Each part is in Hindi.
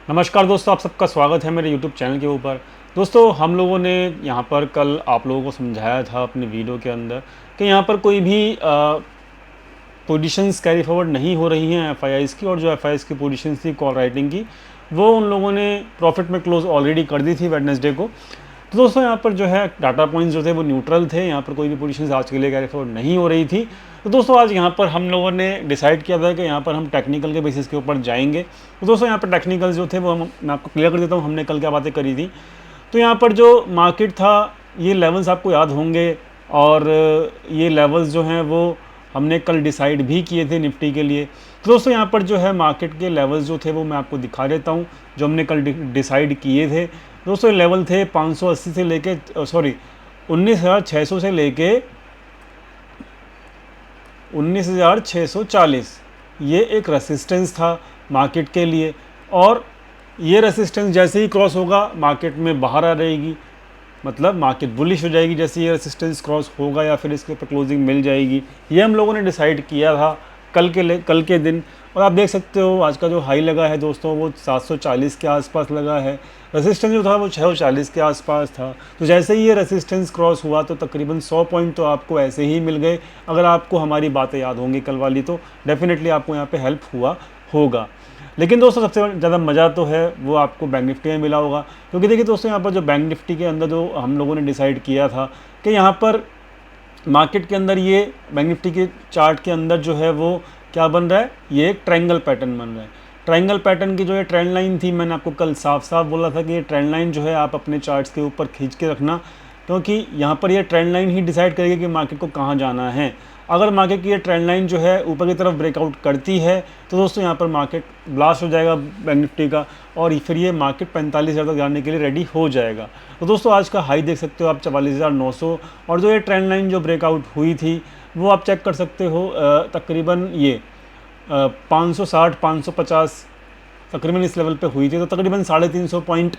नमस्कार दोस्तों, आप सबका स्वागत है मेरे YouTube चैनल के ऊपर। दोस्तों, हम लोगों ने यहाँ पर कल आप लोगों को समझाया था अपने वीडियो के अंदर कि यहाँ पर कोई भी पोजीशंस कैरी फॉरवर्ड नहीं हो रही हैं एफआईआईज़ की, और जो एफआईआईज़ की पोजीशंस थी कॉल राइटिंग की, वो उन लोगों ने प्रॉफिट में क्लोज ऑलरेडी कर दी थी वेडनेसडे को। तो दोस्तों, यहाँ पर जो है डाटा पॉइंट्स जो थे वो न्यूट्रल थे, यहाँ पर कोई भी पोजीशंस आज के लिए कैरी फॉरवर्ड नहीं हो रही थी। तो दोस्तों, आज यहाँ पर हम लोगों ने डिसाइड किया था कि यहाँ पर हम टेक्निकल के बेसिस के ऊपर जाएंगे। तो दोस्तों, यहाँ पर टेक्निकल जो थे वो मैं आपको क्लियर कर देता हूँ, हमने कल क्या बातें करी थी। तो यहाँ पर जो मार्केट था, ये लेवल्स आपको याद होंगे, और ये लेवल्स जो हैं वो हमने कल डिसाइड भी किए थे निफ्टी के लिए। तो दोस्तों, यहाँ पर जो है मार्केट के लेवल्स जो थे वो मैं आपको दिखा देता हूँ, जो हमने कल डिसाइड किए थे। दोस्तों, लेवल थे 580 से लेके 19,600 से लेके 19,640। ये एक रेसिस्टेंस था मार्केट के लिए, और ये रेसिस्टेंस जैसे ही क्रॉस होगा मार्केट में बाहर आ रहेगी, मतलब मार्केट बुलिश हो जाएगी जैसे ये रेसिस्टेंस क्रॉस होगा, या फिर इसके ऊपर क्लोजिंग मिल जाएगी। ये हम लोगों ने डिसाइड किया था कल के दिन। और आप देख सकते हो आज का जो हाई लगा है दोस्तों, वो 740 के आसपास लगा है। रेसिस्टेंस जो था वो 640 के आसपास था। तो जैसे ही ये रेसिस्टेंस क्रॉस हुआ तो तकरीबन 100 पॉइंट तो आपको ऐसे ही मिल गए। अगर आपको हमारी बातें याद होंगी कल वाली, तो डेफिनेटली आपको यहाँ पे हेल्प हुआ होगा। लेकिन दोस्तों, सबसे ज़्यादा मज़ा तो है वो आपको बैंक निफ्टी में मिला होगा, क्योंकि देखिए दोस्तों, यहाँ पर जो बैंक निफ्टी के अंदर जो हम लोगों ने डिसाइड किया था कि यहाँ पर मार्केट के अंदर ये बैंक निफ्टी के चार्ट के अंदर जो है वो क्या बन रहा है, ये एक ट्रायंगल पैटर्न बन रहा है। ट्रायंगल पैटर्न की जो ये ट्रेंड लाइन थी, मैंने आपको कल साफ साफ बोला था कि ये ट्रेंड लाइन जो है आप अपने चार्ट्स के ऊपर खींच के रखना, क्योंकि यहाँ पर ये ट्रेंड लाइन ही डिसाइड करेगी कि मार्केट को कहाँ जाना है। अगर मार्केट की ये ट्रेंड लाइन जो है ऊपर की तरफ ब्रेकआउट करती है तो दोस्तों यहाँ पर मार्केट ब्लास्ट हो जाएगा बैंक निफ्टी का, और फिर ये मार्केट 45,000 तक जाने के लिए रेडी हो जाएगा। तो दोस्तों, आज का हाई देख सकते हो आप 44,900, और जो ये ट्रेंड लाइन जो ब्रेकआउट हुई थी वो आप चेक कर सकते हो, तकरीबन ये 560 550 तकरीबन इस लेवल पे हुई थी। तो तकरीबन 350 पॉइंट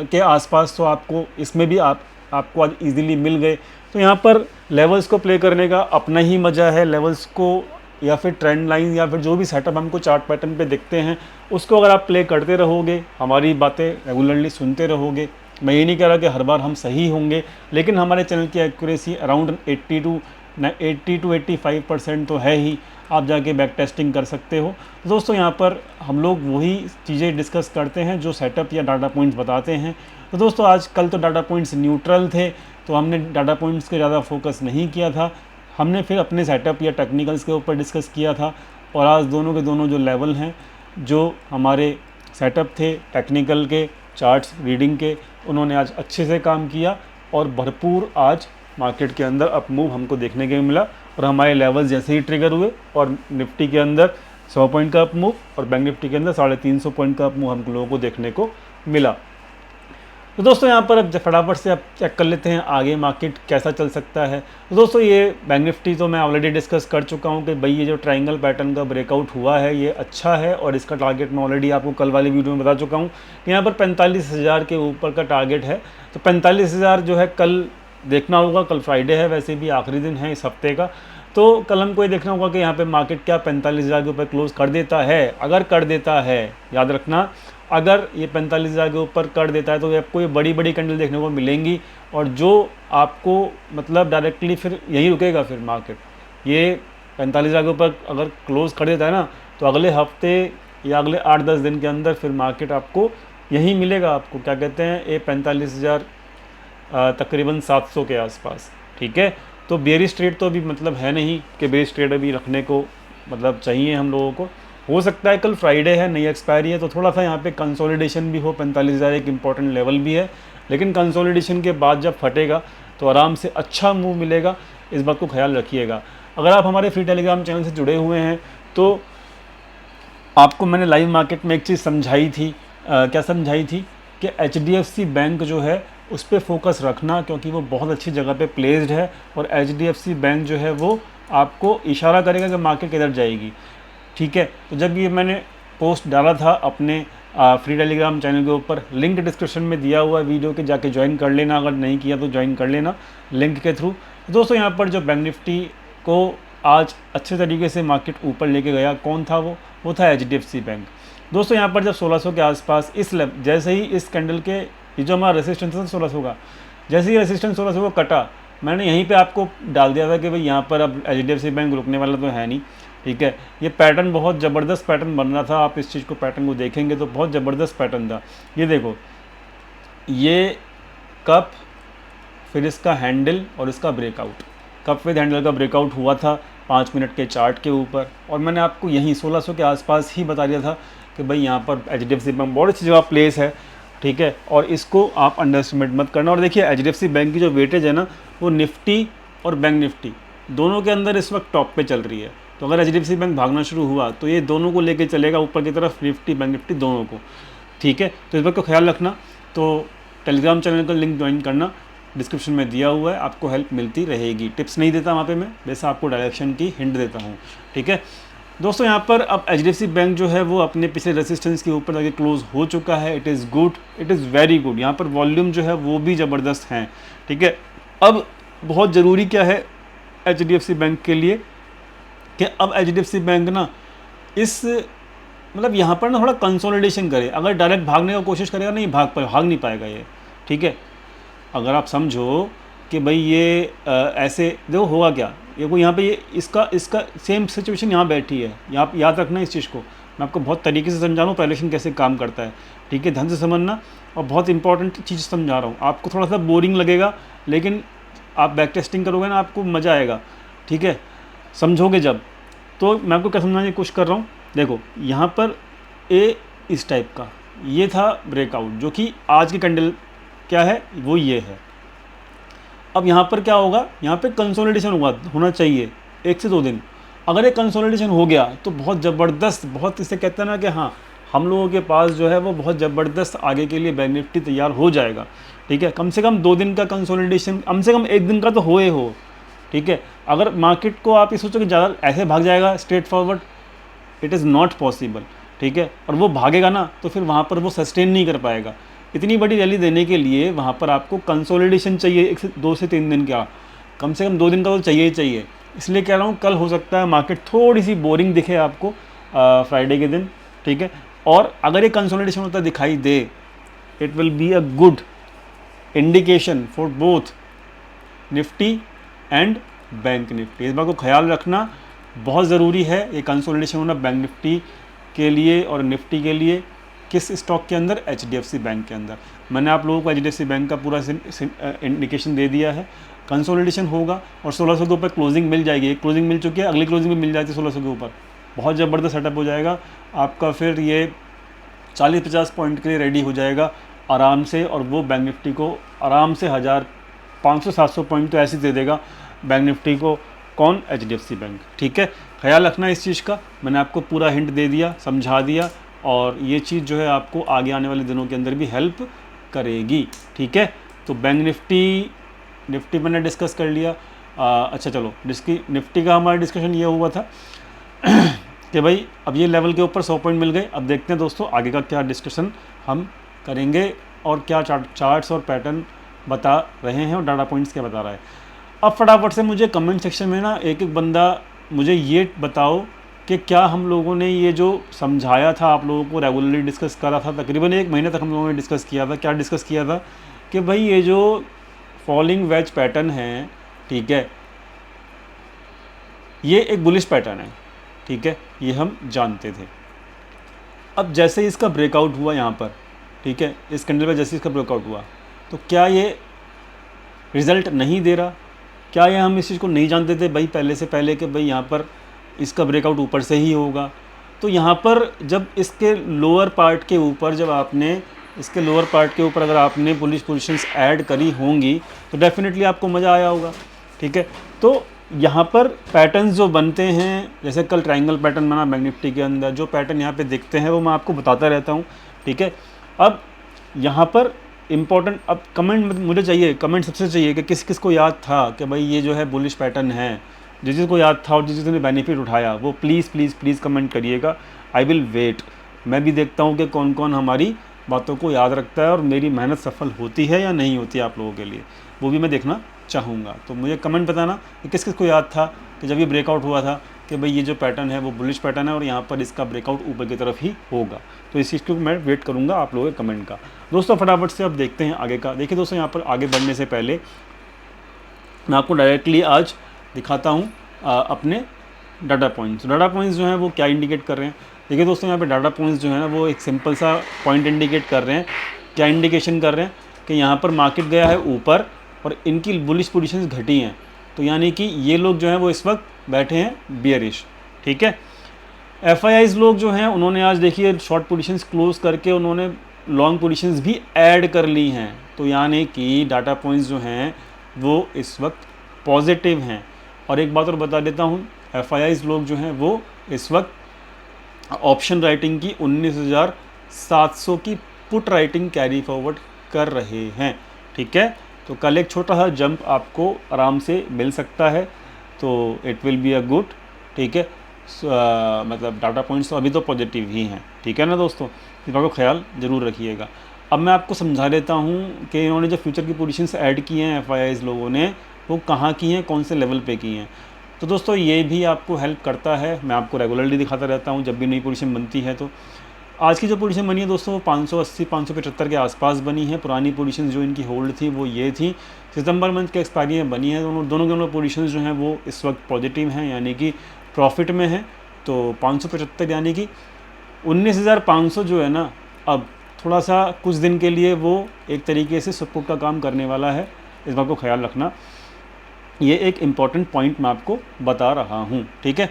के आसपास तो आपको इसमें भी आपको आज इजीली मिल गए। तो यहाँ पर लेवल्स को प्ले करने का अपना ही मज़ा है। लेवल्स को या फिर ट्रेंड लाइन या फिर जो भी सेटअप हमको चार्ट पैटर्न पे दिखते हैं, उसको अगर आप प्ले करते रहोगे, हमारी बातें रेगुलरली सुनते रहोगे, मैं ये नहीं कह रहा कि हर बार हम सही होंगे, लेकिन हमारे चैनल की एक्यूरेसी अराउंड 80 to 85% तो है ही। आप जाके बैक टेस्टिंग कर सकते हो। तो दोस्तों, यहाँ पर हम लोग वही चीज़ें डिस्कस करते हैं जो सेटअप या डाटा पॉइंट्स बताते हैं। तो दोस्तों, आज कल तो डाटा पॉइंट्स न्यूट्रल थे, तो हमने डाटा पॉइंट्स के ज़्यादा फोकस नहीं किया था। हमने फिर अपने सेटअप या टेक्निकल्स के ऊपर डिस्कस किया था, और आज दोनों के दोनों जो लेवल हैं, जो हमारे सेटअप थे टेक्निकल के चार्ट्स रीडिंग के, उन्होंने आज अच्छे से काम किया, और भरपूर आज मार्केट के अंदर अप मूव हमको देखने को मिला। और हमारे लेवल जैसे ही ट्रिगर हुए, और निफ्टी के अंदर 100 पॉइंट का अप मूव, और बैंक निफ्टी के अंदर 350 पॉइंट का अप मूव हम लोगों को देखने को मिला। तो दोस्तों, यहाँ पर अब फटाफट से आप चेक कर लेते हैं आगे मार्केट कैसा चल सकता है। तो दोस्तों, ये बैंक निफ्टी तो मैं ऑलरेडी डिस्कस कर चुका हूँ कि भाई ये जो ट्रायंगल पैटर्न का ब्रेकआउट हुआ है ये अच्छा है, और इसका टारगेट मैं ऑलरेडी आपको कल वाली वीडियो में बता चुका हूँ कि यहाँ पर 45,000 के ऊपर का टारगेट है। तो 45,000 जो है कल देखना होगा। कल फ्राइडे है, वैसे भी आखिरी दिन है इस हफ्ते का, तो कल हमको ये देखना होगा कि यहाँ पे मार्केट क्या 45,000 के ऊपर क्लोज कर देता है। अगर कर देता है, याद रखना, अगर ये 45,000 के ऊपर कर देता है तो आपको ये बड़ी बड़ी कैंडल देखने को मिलेंगी, और जो आपको मतलब डायरेक्टली फिर यही रुकेगा। फिर मार्केट ये 45,000 के ऊपर अगर क्लोज कर देता है ना, तो अगले हफ्ते या अगले 8-10 दिन के अंदर फिर मार्केट आपको यही मिलेगा। आपको क्या कहते हैं, ये 45,000 तकरीबन 700 के आसपास, ठीक है। तो बेयरिश ट्रेड तो अभी मतलब है नहीं कि बेयरिश ट्रेड अभी रखने को मतलब चाहिए हम लोगों को। हो सकता है कल फ्राइडे है, नई एक्सपायरी है, तो थोड़ा सा यहाँ पे कंसोलिडेशन भी हो। 45,000 एक इंपॉर्टेंट लेवल भी है, लेकिन कंसोलिडेशन के बाद जब फटेगा तो आराम से अच्छा मूव मिलेगा, इस बात को ख्याल रखिएगा। अगर आप हमारे फ्री टेलीग्राम चैनल से जुड़े हुए हैं तो आपको मैंने लाइव मार्केट में एक चीज़ समझाई थी। क्या समझाई थी कि HDFC बैंक जो है उस पर फोकस रखना, क्योंकि वो बहुत अच्छी जगह पे प्लेस्ड है, और HDFC बैंक जो है वो आपको इशारा करेगा कि मार्केट किधर जाएगी, ठीक है। तो जब ये मैंने पोस्ट डाला था अपने फ्री टेलीग्राम चैनल के ऊपर, लिंक डिस्क्रिप्शन में दिया हुआ वीडियो के, जाके ज्वाइन कर लेना, अगर नहीं किया तो ज्वाइन कर लेना लिंक के थ्रू। दोस्तों, यहाँ पर जो बैंक निफ्टी को आज अच्छे तरीके से मार्केट ऊपर लेके गया, कौन था वो था HDFC बैंक। दोस्तों यहाँ पर जब 1600 के आसपास जैसे ही इस कैंडल के ये जो हमारा रेसिस्टेंस था 1600 का, जैसे ही रेसिस्टेंस 1600 को कटा, मैंने यहीं पे आपको डाल दिया था कि भाई यहाँ पर अब HDFC बैंक रुकने वाला तो है नहीं, ठीक है। ये पैटर्न बहुत ज़बरदस्त पैटर्न बन रहा था, आप इस चीज़ को पैटर्न को देखेंगे तो बहुत ज़बरदस्त पैटर्न था। ये देखो, ये कप, फिर इसका हैंडल और इसका ब्रेकआउट, कप विद हैंडल का ब्रेकआउट हुआ था 5 मिनट के चार्ट के ऊपर, और मैंने आपको यहीं 1600 के आसपास ही बता दिया था कि भाई यहाँ पर HDFC बैंक बहुत अच्छी जगह प्लेस है, ठीक है, और इसको आप अंडर एस्टिमेट मत करना। और देखिए HDFC बैंक की जो वेटेज है ना, वो निफ्टी और बैंक निफ्टी दोनों के अंदर इस वक्त टॉप पे चल रही है। तो अगर HDFC बैंक भागना शुरू हुआ तो ये दोनों को लेके चलेगा ऊपर की तरफ, निफ्टी बैंक निफ्टी दोनों को, ठीक है। तो इस बात को ख्याल रखना। तो टेलीग्राम चैनल का लिंक ज्वाइन करना, डिस्क्रिप्शन में दिया हुआ है, आपको हेल्प मिलती रहेगी। टिप्स नहीं देता वहाँ पे मैं, वैसे आपको डायरेक्शन की हिंट देता हूँ, ठीक है। दोस्तों यहाँ पर अब HDFC बैंक जो है वो अपने पिछले रेसिस्टेंस के ऊपर जाके क्लोज हो चुका है। It is good, it is very good. यहाँ पर वॉल्यूम जो है वो भी ज़बरदस्त हैं, ठीक है। अब बहुत ज़रूरी क्या है HDFC बैंक के लिए कि अब HDFC बैंक ना इस मतलब यहाँ पर ना थोड़ा कंसोलिडेशन करे। अगर डायरेक्ट भागने का कोशिश करेगा नहीं भाग नहीं पाएगा ये, ठीक है। अगर आप समझो कि भाई ये ऐसे देखो होगा क्या, ये कोई यहाँ पे ये इसका सेम सिचुएशन यहाँ बैठी है। यहाँ याद रखना इस चीज़ को, मैं आपको बहुत तरीके से समझा रहा हूँ पहलेशन कैसे काम करता है, ठीक है, ध्यान से समझना। और बहुत इंपॉर्टेंट चीज़ समझा रहा हूँ, आपको थोड़ा सा बोरिंग लगेगा लेकिन आप बैक टेस्टिंग करोगे ना आपको मज़ा आएगा, ठीक है, समझोगे जब। तो मैं आपको क्या समझाने की कोशिश कर रहा हूँ, देखो यहाँ पर इस टाइप का ये था ब्रेकआउट, जो कि आज की कैंडल क्या है वो ये है। अब यहाँ पर क्या होगा, यहाँ पे कंसोलिडेशन होना चाहिए 1 से 2 दिन। अगर ये कंसोलिडेशन हो गया तो बहुत ज़बरदस्त, बहुत इसे कहते हैं ना कि हाँ हम लोगों के पास जो है वो बहुत ज़बरदस्त आगे के लिए बैंक निफ्टी तैयार हो जाएगा, ठीक है। कम से कम 2 दिन का कंसोलिडेशन, कम से कम 1 दिन का तो हो, ठीक है। अगर मार्केट को आप ये सोचो कि ज़्यादा ऐसे भाग जाएगा straight forward, it is not possible, ठीक है। और वो भागेगा ना तो फिर वहाँ पर वो सस्टेन नहीं कर पाएगा। इतनी बड़ी रैली देने के लिए वहाँ पर आपको कंसोलिडेशन चाहिए 2 से 3 दिन का, कम से कम 2 दिन का तो चाहिए ही चाहिए। इसलिए कह रहा हूँ कल हो सकता है मार्केट थोड़ी सी बोरिंग दिखे आपको फ्राइडे के दिन, ठीक है। और अगर ये कंसोलिडेशन होता दिखाई दे, it will be a good indication for both Nifty and bank Nifty. इस बात को ख्याल रखना बहुत ज़रूरी है, ये कंसोलिडेशन होना बैंक निफ्टी के लिए और निफ्टी के लिए। किस स्टॉक के अंदर, HDFC बैंक के अंदर। मैंने आप लोगों को HDFC बैंक का पूरा इंडिकेशन दे दिया है। कंसोलिडेशन होगा और 1600 के ऊपर क्लोजिंग मिल जाएगी, एक क्लोजिंग मिल चुकी है, अगली क्लोजिंग भी मिल जाती है 1600 के ऊपर, बहुत ज़बरदस्त सेटअप हो जाएगा आपका। फिर ये 40-50 पॉइंट के लिए रेडी हो जाएगा आराम से, और वो बैंक निफ्टी को आराम से 1500-700 पॉइंट तो ऐसे दे देगा बैंक निफ्टी को। कौन? HDFC बैंक, ठीक है। ख्याल रखना इस चीज़ का, मैंने आपको पूरा हिंट दे दिया, समझा दिया, और ये चीज़ जो है आपको आगे आने वाले दिनों के अंदर भी हेल्प करेगी, ठीक है। तो बैंक निफ्टी मैंने डिस्कस कर लिया। अच्छा चलो, निफ्टी का हमारा डिस्कशन ये हुआ था कि भाई अब ये लेवल के ऊपर 100 पॉइंट मिल गए। अब देखते हैं दोस्तों आगे का क्या डिस्कशन हम करेंगे और क्या चार्ट्स और पैटर्न बता रहे हैं और डाटा पॉइंट्स क्या बता रहा है। अब फटाफट से मुझे कमेंट सेक्शन में ना एक बंदा मुझे ये बताओ कि क्या हम लोगों ने ये जो समझाया था आप लोगों को, रेगुलरली डिस्कस करा था, तकरीबन 1 महीने तक हम लोगों ने डिस्कस किया था। क्या डिस्कस किया था कि भाई ये जो फॉलिंग वेज पैटर्न है, ठीक है, ये एक बुलिश पैटर्न है, ठीक है, ये हम जानते थे। अब जैसे इसका ब्रेकआउट हुआ यहाँ पर, ठीक है, इस कैंडल पर जैसे इसका ब्रेकआउट हुआ, तो क्या ये रिज़ल्ट नहीं दे रहा? क्या ये हम इस चीज़ को नहीं जानते थे भाई पहले से पहले कि भाई यहाँ पर इसका ब्रेकआउट ऊपर से ही होगा? तो यहाँ पर जब इसके लोअर पार्ट के ऊपर अगर आपने बुलिश पोजीशंस ऐड करी होंगी तो डेफिनेटली आपको मज़ा आया होगा, ठीक है। तो यहाँ पर पैटर्न्स जो बनते हैं, जैसे कल ट्रायंगल पैटर्न बना बैंक निफ्टी के अंदर, जो पैटर्न यहाँ पे दिखते हैं वो मैं आपको बताता रहता हूँ, ठीक है। अब यहाँ पर इम्पॉर्टेंट, अब कमेंट मुझे चाहिए, कमेंट सबसे चाहिए कि किस को याद था कि भाई ये जो है बुलिश पैटर्न है। जिसको याद था और जिसने बेनिफिट उठाया वो प्लीज़ कमेंट करिएगा। I will wait. मैं भी देखता हूँ कि कौन कौन हमारी बातों को याद रखता है और मेरी मेहनत सफल होती है या नहीं होती है आप लोगों के लिए, वो भी मैं देखना चाहूँगा। तो मुझे कमेंट बताना कि किस को याद था कि जब ये ब्रेकआउट हुआ था कि भाई ये जो पैटर्न है वो बुलिश पैटर्न है और यहाँ पर इसका ब्रेकआउट ऊपर की तरफ ही होगा। तो इस चीज़ को मैं वेट करूँगा आप लोगों के कमेंट का। दोस्तों फटाफट से अब देखते हैं आगे का। देखिए दोस्तों, यहाँ पर आगे बढ़ने से पहले मैं आपको डायरेक्टली आज दिखाता हूँ अपने डाटा पॉइंट्स। डाटा पॉइंट्स जो हैं वो क्या इंडिकेट कर रहे हैं। देखिए दोस्तों, यहाँ पे डाटा पॉइंट्स जो है ना वो एक सिंपल सा पॉइंट इंडिकेट कर रहे हैं। क्या इंडिकेशन कर रहे हैं कि यहाँ पर मार्केट गया है ऊपर और इनकी बुलिश पोजीशंस घटी हैं, तो यानी कि ये लोग जो हैं वो इस वक्त बैठे हैं बियरिश। ठीक है, FIIs लोग जो हैं उन्होंने आज देखिए शॉर्ट पोजीशंस क्लोज करके उन्होंने लॉन्ग पोजीशंस भी ऐड कर ली हैं, तो यानी कि डाटा पॉइंट्स जो हैं वो इस वक्त पॉजिटिव हैं। और एक बात और बता देता हूँ, FIIs लोग जो हैं वो इस वक्त ऑप्शन राइटिंग की 19,700 की पुट राइटिंग कैरी फॉरवर्ड कर रहे हैं। ठीक है, तो कल एक छोटा सा जंप आपको आराम से मिल सकता है, तो it will be a good. ठीक है, मतलब डाटा पॉइंट्स तो अभी तो पॉजिटिव ही हैं। ठीक है ना दोस्तों, इस बात को ख्याल ज़रूर रखिएगा। अब मैं आपको समझा देता हूँ कि इन्होंने जो फ्यूचर की पोजीशंस ऐड की हैं FIIs लोगों ने, वो कहाँ की हैं, कौन से लेवल पे की हैं। तो दोस्तों ये भी आपको हेल्प करता है, मैं आपको रेगुलरली दिखाता रहता हूँ जब भी नई पोजीशन बनती है। तो आज की जो पोजीशन बनी है दोस्तों वो 580-575 के आसपास बनी है। पुरानी पोजीशन जो इनकी होल्ड थी वो ये थी, सितंबर मंथ के एक्सपायरी में बनी है। दोनों पोजीशन जो हैं वो इस वक्त पॉजिटिव हैं, यानी कि प्रॉफिट में है। तो 575 यानी कि 19,500 जो है ना, अब थोड़ा सा कुछ दिन के लिए वो एक तरीके से सपोर्ट का काम करने वाला है, इस बात को ख्याल रखना। ये एक इम्पॉर्टेंट पॉइंट मैं आपको बता रहा हूँ। ठीक है,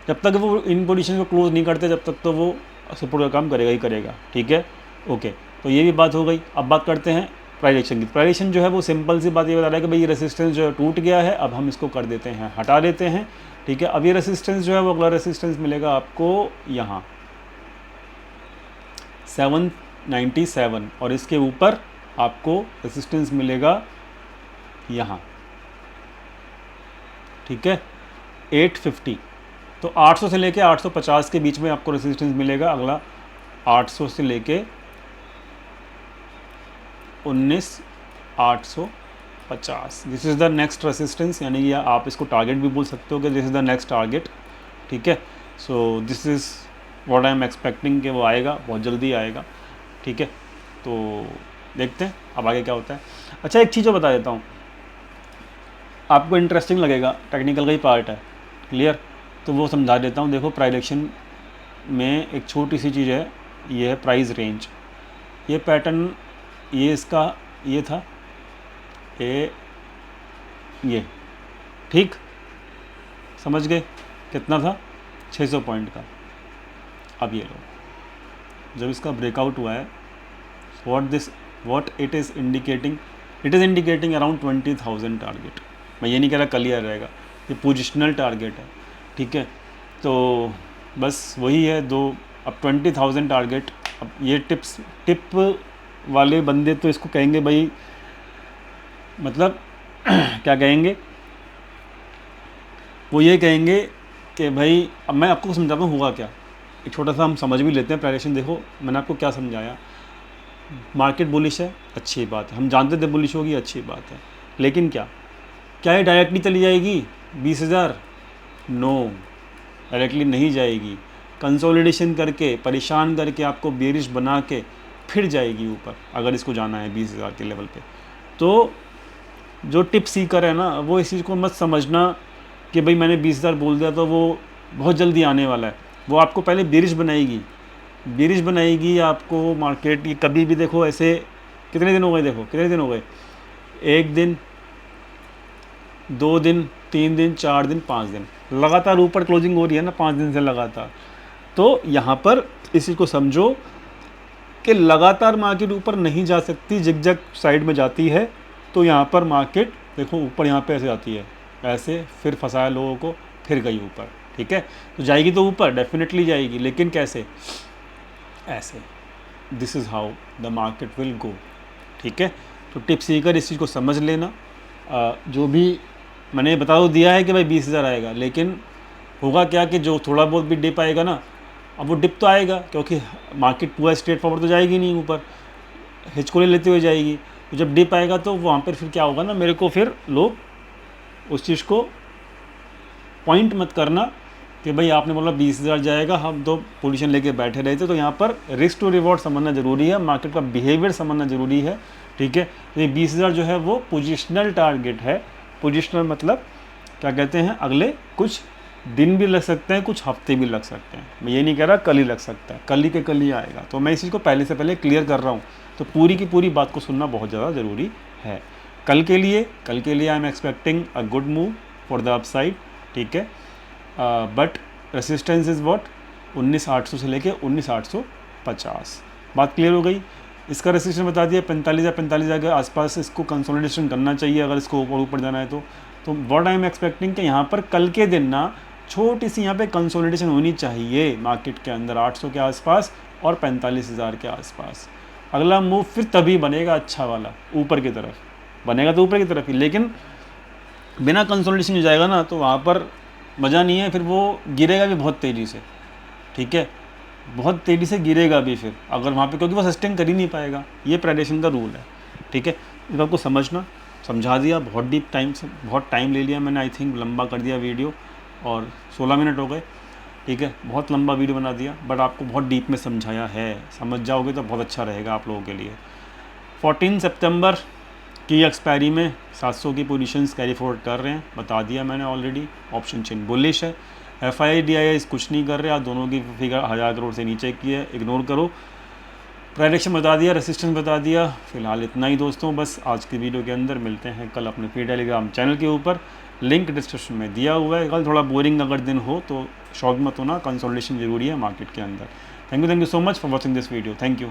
जब तक वो इन पोजीशन को क्लोज नहीं करते जब तक तो वो सपोर्ट का काम करेगा ही करेगा। ठीक है, ओके, तो ये भी बात हो गई। अब बात करते हैं प्राइस एक्शन की। प्राइस एक्शन जो है वो सिंपल सी बात ये बता रहा है कि भाई ये रेसिस्टेंस जो है टूट गया है, अब हम इसको कर देते हैं, हटा देते हैं। ठीक है, अब ये रेसिस्टेंस जो है वो अगला रेसिस्टेंस मिलेगा आपको यहाँ 797 और इसके ऊपर आपको रेसिस्टेंस मिलेगा यहाँ। ठीक है, 850। तो 800 से लेके 850 के बीच में आपको रेसिस्टेंस मिलेगा अगला, 800 से लेके 19,850। This is the next resistance, यानी कि आप इसको टारगेट भी बोल सकते हो कि this is the next target. ठीक है, so this is what I am expecting कि वो आएगा, बहुत जल्दी आएगा। ठीक है, तो देखते हैं अब आगे क्या होता है। अच्छा, एक चीज़ और बता देता हूँ, आपको इंटरेस्टिंग लगेगा, टेक्निकल का ही पार्ट है, क्लियर, तो वो समझा देता हूँ। देखो प्राइस एक्शन में एक छोटी सी चीज़ है, ये है प्राइस रेंज। ये पैटर्न, ये इसका ये था, ये ठीक समझ गए, कितना था, 600 पॉइंट का। अब ये लो, जब इसका ब्रेकआउट हुआ है, what it is indicating, it is indicating around 20,000 target. मैं ये नहीं कह रहा क्लियर रहेगा, ये पोजिशनल टारगेट है। ठीक है, तो बस वही है दो, अब 20,000 टारगेट। अब ये टिप वाले बंदे तो इसको कहेंगे भाई, मतलब क्या कहेंगे, वो ये कहेंगे कि भाई, अब मैं आपको समझाता हूँ हुआ क्या, एक छोटा सा हम समझ भी लेते हैं प्राइस। देखो मैंने आपको क्या समझाया, मार्केट बुलिश है, अच्छी बात है, हम जानते थे बुलिश होगी, अच्छी बात है, लेकिन क्या ये डायरेक्टली चली जाएगी 20,000? नो, डायरेक्टली नहीं जाएगी, कंसोलिडेशन करके परेशान करके आपको बेरिश बना के फिर जाएगी ऊपर, अगर इसको जाना है 20,000 के लेवल पे। तो जो टिप सीकर है ना, वो इस चीज़ को मत समझना कि भाई मैंने 20,000 बोल दिया तो वो बहुत जल्दी आने वाला है। वो आपको पहले बेरिश बनाएगी आपको मार्केट। ये कभी भी देखो ऐसे, कितने दिन हो गए, देखो कितने दिन हो गए, 1 दिन, 2 दिन, 3 दिन, 4 दिन, 5 दिन लगातार ऊपर क्लोजिंग हो रही है ना, 5 दिन से लगातार। तो यहाँ पर इस चीज़ को समझो कि लगातार मार्केट ऊपर नहीं जा सकती, जिगजैग साइड में जाती है। तो यहाँ पर मार्केट देखो ऊपर यहाँ पे ऐसे आती है, ऐसे फिर फंसाया लोगों को, फिर गई ऊपर। ठीक है, तो जाएगी तो ऊपर डेफिनेटली जाएगी, लेकिन कैसे, ऐसे। This is how the market will go. ठीक है, तो टिप सीकर इस चीज़ को समझ लेना। जो भी मैंने बता दिया है कि भाई 20,000 आएगा, लेकिन होगा क्या कि जो थोड़ा बहुत भी डिप आएगा ना, अब वो डिप तो आएगा क्योंकि मार्केट पूरा स्ट्रेट फॉरवर्ड तो जाएगी नहीं, ऊपर हिचकोले लेते हुए जाएगी। तो जब डिप आएगा तो वहाँ पर फिर क्या होगा ना, मेरे को फिर लोग उस चीज़ को पॉइंट मत करना कि भाई आपने बोला 20,000 जाएगा, हम तो पोजीशन लेके बैठे रहे थे। तो यहाँ पर रिस्क टू रिवॉर्ड समझना ज़रूरी है, मार्केट का बिहेवियर समझना ज़रूरी है, ठीक है। ये 20,000 जो है वो पोजिशनल टारगेट है। पोजिशनल मतलब क्या कहते हैं, अगले कुछ दिन भी लग सकते हैं, कुछ हफ्ते भी लग सकते हैं। मैं ये नहीं कह रहा कल ही लग सकता है, कल ही के कल ही आएगा। तो मैं इस चीज़ को पहले से पहले क्लियर कर रहा हूँ। तो पूरी की पूरी बात को सुनना बहुत ज़्यादा ज़रूरी है। कल के लिए I am expecting a good move for the upside, ठीक है। बट रेसिस्टेंस इज़ व्हाट, 19,800 से लेके 19,850। बात क्लियर हो गई। इसका रेसिस्टेंस बता दिया 45,000 के आसपास इसको कंसोलिडेशन करना चाहिए अगर इसको ऊपर जाना है तो व्हाट आई एम एक्सपेक्टिंग कि यहाँ पर कल के दिन ना छोटी सी यहाँ पे कंसोलिडेशन होनी चाहिए मार्केट के अंदर 800 के आसपास और 45,000 के आसपास। अगला मूव फिर तभी बनेगा अच्छा वाला, ऊपर की तरफ बनेगा तो ऊपर की तरफ ही, लेकिन बिना कंसोलिडेशन हो जाएगा ना तो वहाँ पर मज़ा नहीं है, फिर वो गिरेगा भी बहुत तेज़ी से, ठीक है, बहुत तेज़ी से गिरेगा भी फिर अगर वहाँ पे, क्योंकि वो सस्टेन कर ही नहीं पाएगा। ये प्रेडिक्शन का रूल है, ठीक है। इस आपको समझा दिया, बहुत टाइम ले लिया मैंने, आई थिंक लंबा कर दिया वीडियो, और 16 मिनट हो गए, ठीक है। बहुत लंबा वीडियो बना दिया, बट आपको बहुत डीप में समझाया है। समझ जाओगे तो बहुत अच्छा रहेगा आप लोगों के लिए। 14 सितंबर की एक्सपायरी में 700 की पोजीशंस कैरी फॉरवर्ड कर रहे हैं, बता दिया मैंने ऑलरेडी। ऑप्शन चेन बुलिश है, FII DII कुछ नहीं कर रहे, आप दोनों की फिगर 1000 करोड़ से नीचे की है, इग्नोर करो। प्राइडिक्शन बता दिया, रेसिस्टेंस बता दिया। फिलहाल इतना ही दोस्तों, बस आज की वीडियो के अंदर। मिलते हैं कल अपने फ्री टेलीग्राम चैनल के ऊपर, लिंक डिस्क्रिप्शन में दिया हुआ है। कल थोड़ा बोरिंग अगर दिन हो तो शॉक मत होना, कंसोलिडेशन जरूरी है मार्केट के अंदर। Thank you so much for watching this video. Thank you.